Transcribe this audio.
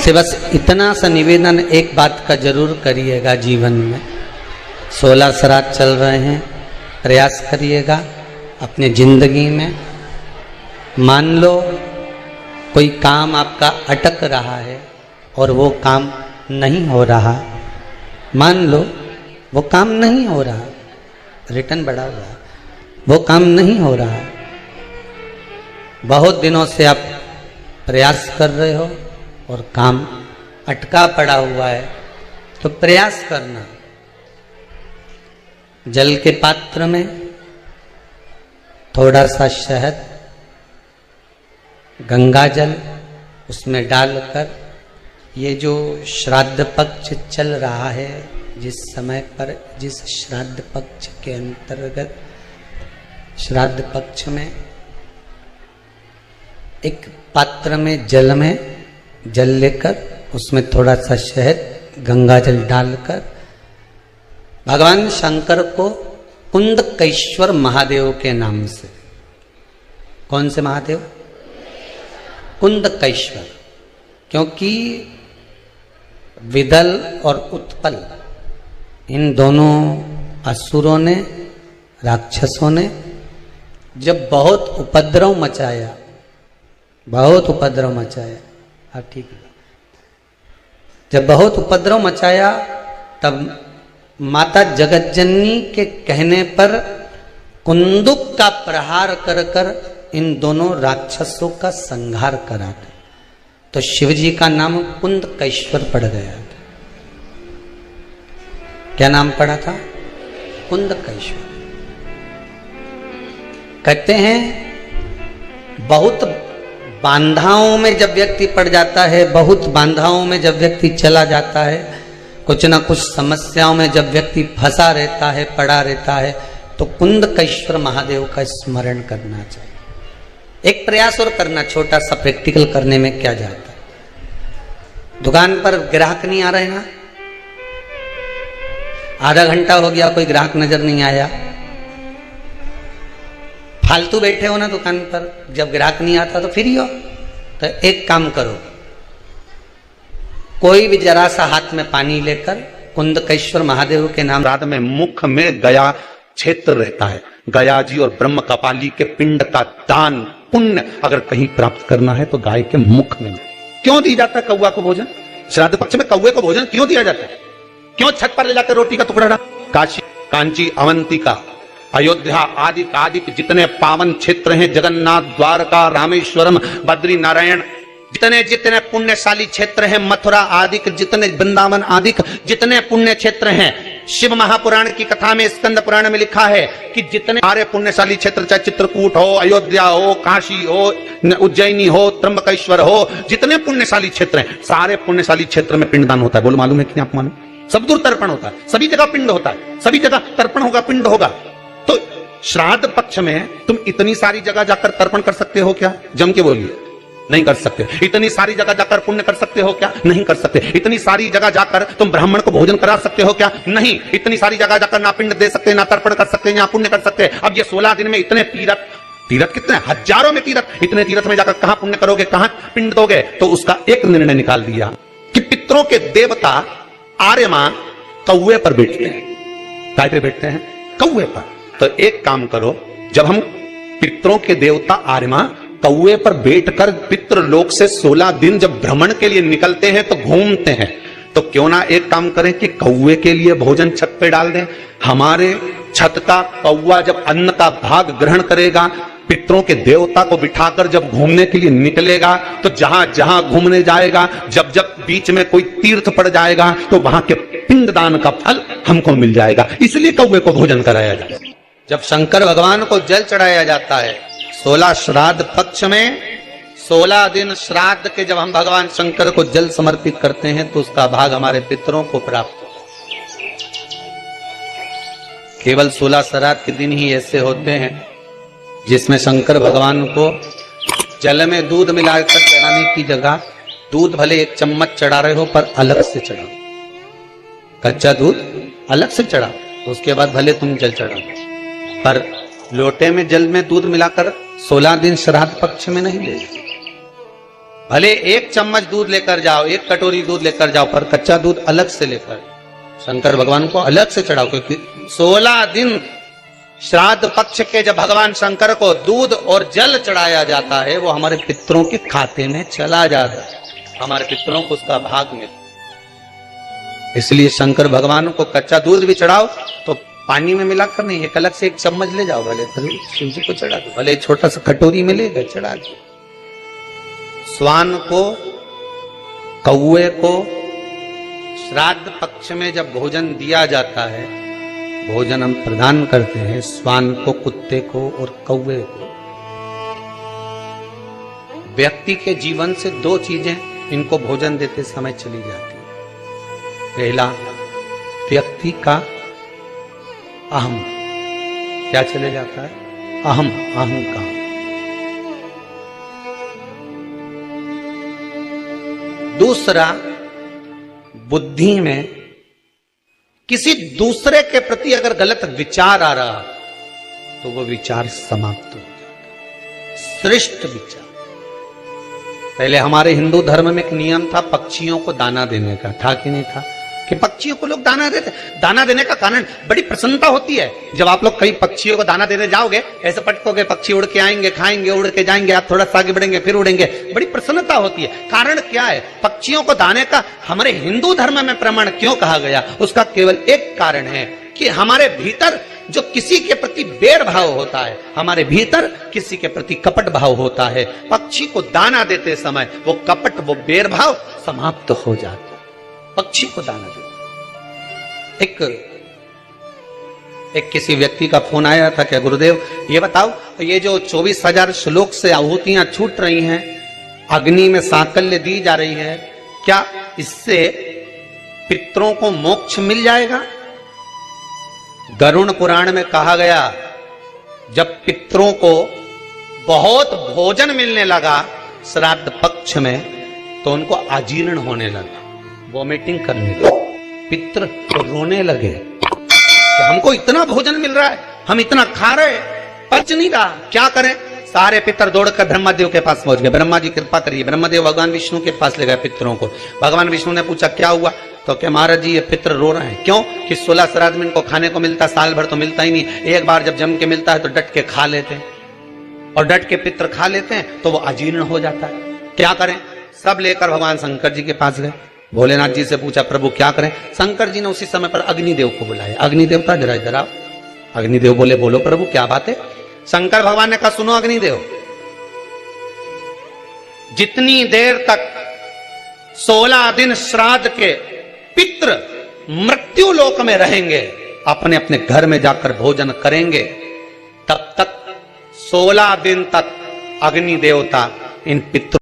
से बस इतना सा निवेदन एक बात का जरूर करिएगा जीवन में। 16 श्राद्ध चल रहे हैं, प्रयास करिएगा अपने जिंदगी में। मान लो कोई काम आपका अटक रहा है और वो काम नहीं हो रहा, मान लो वो काम नहीं हो रहा, रिटर्न बढ़ा हुआ है, वो काम नहीं हो रहा, बहुत दिनों से आप प्रयास कर रहे हो और काम अटका पड़ा हुआ है, तो प्रयास करना। जल के पात्र में थोड़ा सा शहद, गंगा जल उसमें डालकर, ये जो श्राद्ध पक्ष चल रहा है, जिस समय पर जिस श्राद्ध पक्ष के अंतर्गत, श्राद्ध पक्ष में एक पात्र में जल लेकर उसमें थोड़ा सा शहद, गंगा जल डालकर भगवान शंकर को कुंदकेश्वर महादेव के नाम से, कौन से महादेव? कुंदकेश्वर, क्योंकि विदल और उत्पल इन दोनों असुरों ने, राक्षसों ने जब बहुत उपद्रव मचाया, हाँ ठीक है, जब बहुत उपद्रव मचाया तब माता जगतजननी के कहने पर कुंदुक का प्रहार कर कर इन दोनों राक्षसों का संहार करा था। तो शिवजी का नाम कुंदकेश्वर पड़ गया था। क्या नाम पड़ा था? कुंदकेश्वर। कहते हैं बहुत बांधाओं में जब व्यक्ति पड़ जाता है, बहुत बांधाओं में जब व्यक्ति चला जाता है, कुछ ना कुछ समस्याओं में जब व्यक्ति फंसा रहता है, पड़ा रहता है, तो कुंदकेश्वर महादेव का स्मरण करना चाहिए। एक प्रयास और करना, छोटा सा प्रैक्टिकल करने में क्या जाता है। दुकान पर ग्राहक नहीं आ रहे ना, आधा घंटा हो गया कोई ग्राहक नजर नहीं आया, फालतू बैठे हो ना दुकान पर, जब ग्राहक नहीं आता तो फ्री हो, तो एक काम करो, कोई भी जरा सा हाथ में पानी लेकर कुंदकेश्वर महादेव के नाम, रात में मुख में गया क्षेत्र रहता है, गया जी और ब्रह्म कपाली के पिंड का दान पुण्य अगर कहीं प्राप्त करना है तो गाय के मुख में। क्यों दी जाता है कौवा को भोजन? श्राद्ध पक्ष में कौवे को भोजन क्यों दिया जाता है? क्यों छत पर ले जाकर रोटी का टुकड़ा? काशी, कांची, अवंतिका, अयोध्या आदि जितने पावन क्षेत्र हैं, जगन्नाथ, द्वारका, रामेश्वरम, बद्री नारायण, जितने पुण्यशाली क्षेत्र हैं, मथुरा आदि, जितने वृंदावन आदि, जितने पुण्य क्षेत्र हैं, शिव महापुराण की कथा में, स्कंद पुराण में लिखा है कि जितने सारे पुण्यशाली क्षेत्र, चाहे चित्रकूट हो, अयोध्या हो, काशी हो, उज्जैनी हो, त्र्यंबकेश्वर हो, जितने पुण्यशाली क्षेत्र हैं, सारे पुण्यशाली क्षेत्र में पिंडदान होता है। बोलो मालूम है कि नहीं? आप मालूम? सब दूर तर्पण होता है, सभी जगह पिंड होता है, सभी जगह तर्पण होगा, पिंड होगा। तो श्राद्ध पक्ष में तुम इतनी सारी जगह जाकर तर्पण कर सकते हो क्या? जम के बोलिए। नहीं कर सकते। इतनी सारी जगह जाकर पुण्य कर सकते हो क्या? नहीं कर सकते। इतनी सारी जगह जाकर तुम ब्राह्मण को भोजन करा सकते हो क्या? नहीं। इतनी सारी जगह जाकर ना पिंड दे सकते, ना तर्पण कर सकते, ना पुण्य कर सकते। अब ये 16 दिन में इतने तीर्थ कितने हजारों में तीर्थ, इतने तीर्थ में जाकर कहां पुण्य करोगे, कहां पिंड दोगे? तो उसका एक निर्णय निकाल दिया कि पितरों के देवता आर्यमा कौवे पर बैठते हैं। काय पे बैठते हैं? कौवे पर। तो एक काम करो, जब हम पितरों के देवता आर्यमा कौवे पर बैठकर पितृ लोक से 16 दिन जब भ्रमण के लिए निकलते हैं तो घूमते हैं, तो क्यों ना एक काम करें कि कौवे के लिए भोजन छत पे डाल दें। हमारे छत का कौवा जब अन्न का भाग ग्रहण करेगा, पितरों के देवता को बिठाकर जब घूमने के लिए निकलेगा, तो जहां जहां घूमने जाएगा, जब जब बीच में कोई तीर्थ पड़ जाएगा, तो वहां के पिंडदान का फल हमको मिल जाएगा। इसलिए कौवे को भोजन कराया जाता है। जब शंकर भगवान को जल चढ़ाया जाता है 16 श्राद्ध पक्ष में, 16 दिन श्राद्ध के जब हम भगवान शंकर को जल समर्पित करते हैं, तो उसका भाग हमारे पितरों को प्राप्त होता है। केवल 16 श्राद्ध के दिन ही ऐसे होते हैं जिसमें शंकर भगवान को जल में दूध मिलाकर चढ़ाने की जगह, दूध भले 1 चम्मच चढ़ा रहे हो पर अलग से चढ़ाओ, कच्चा दूध अलग से चढ़ाओ, उसके बाद भले तुम जल चढ़ाओ, पर लोटे में जल में दूध मिलाकर 16 दिन श्राद्ध पक्ष में नहीं दे। भले 1 चम्मच दूध लेकर जाओ, 1 कटोरी दूध लेकर जाओ, पर कच्चा दूध अलग से लेकर शंकर भगवान को अलग से चढ़ाओ, क्योंकि 16 दिन श्राद्ध पक्ष के जब भगवान शंकर को दूध और जल चढ़ाया जाता है, वो हमारे पितरों के खाते में चला जाता है, हमारे पितरों को उसका भाग मिलता। इसलिए शंकर भगवान को कच्चा दूध भी चढ़ाओ तो पानी में मिलाकर नहीं, एक अलग से 1 चम्मच ले जाओ, भले शिव जी को चढ़ा दो, भले छोटा सा कटोरी में ले गए चढ़ा दो। स्वान को, कौए को श्राद्ध पक्ष में जब भोजन दिया जाता है, भोजन हम प्रदान करते हैं स्वान को, कुत्ते को और कौए को। व्यक्ति के जीवन से 2 चीजें इनको भोजन देते समय चली जाती है। पहला, व्यक्ति का अहम, क्या चले जाता है? अहम, अहंकार। दूसरा, बुद्धि में किसी दूसरे के प्रति अगर गलत विचार आ रहा तो वो विचार समाप्त हो जाता। श्रेष्ठ विचार। पहले हमारे हिंदू धर्म में एक नियम था पक्षियों को दाना देने का, था कि नहीं था? कि पक्षियों को लोग दाना देते। दाना देने का कारण बड़ी प्रसन्नता होती है। जब आप लोग कई पक्षियों को दाना देने जाओगे, ऐसे पटकोगे, पक्षी उड़ के आएंगे, खाएंगे, उड़ के जाएंगे, आप थोड़ा सा आगे बढ़ेंगे, फिर उड़ेंगे, बड़ी प्रसन्नता होती है। कारण क्या है? पक्षियों को दाने का हमारे हिंदू धर्म में प्रमाण क्यों कहा गया? उसका केवल एक कारण है कि हमारे भीतर जो किसी के प्रति बैर भाव होता है, हमारे भीतर किसी के प्रति कपट भाव होता है, पक्षी को दाना देते समय वो कपट, वो बैर भाव समाप्त हो जाता। पक्षी को दाना दे। एक किसी व्यक्ति का फोन आया था, क्या गुरुदेव ये बताओ, ये जो 24,000 श्लोक से आहुतियां छूट रही हैं, अग्नि में सांकल्य दी जा रही है, क्या इससे पितरों को मोक्ष मिल जाएगा? गरुड़ पुराण में कहा गया, जब पितरों को बहुत भोजन मिलने लगा श्राद्ध पक्ष में, तो उनको अजीर्ण होने लगा, वॉमिटिंग करने लगे, पितर रोने लगे कि हमको इतना भोजन मिल रहा है, हम इतना खा रहे, पच नहीं रहा, क्या करें? सारे पितर दौड़कर ब्रह्मादेव के पास पहुंच गए। ब्रह्मा जी कृपा करिए। ब्रह्मदेव भगवान विष्णु के पास ले गए पितरों को। भगवान विष्णु ने पूछा क्या हुआ? तो क्या महाराज जी ये पितर रो रहे हैं। क्यों? कि 16 श्राद्ध में इनको खाने को मिलता, साल भर तो मिलता ही नहीं, एक बार जब जम के मिलता है तो डट के खा लेते हैं, और डट के पितर खा लेते हैं तो वो अजीर्ण हो जाता है। क्या करें? सब लेकर भगवान शंकर जी के पास गए। भोलेनाथ जी से पूछा प्रभु क्या करें? शंकर जी ने उसी समय पर अग्निदेव को बुलाया। अग्निदेवता जरा इधर आओ। अग्निदेव बोले बोलो प्रभु क्या बात है? शंकर भगवान ने कहा सुनो अग्निदेव, जितनी देर तक 16 दिन श्राद्ध के पितृ मृत्यु लोक में रहेंगे, अपने अपने घर में जाकर भोजन करेंगे, तब तक 16 दिन तक अग्नि देवता इन पितरों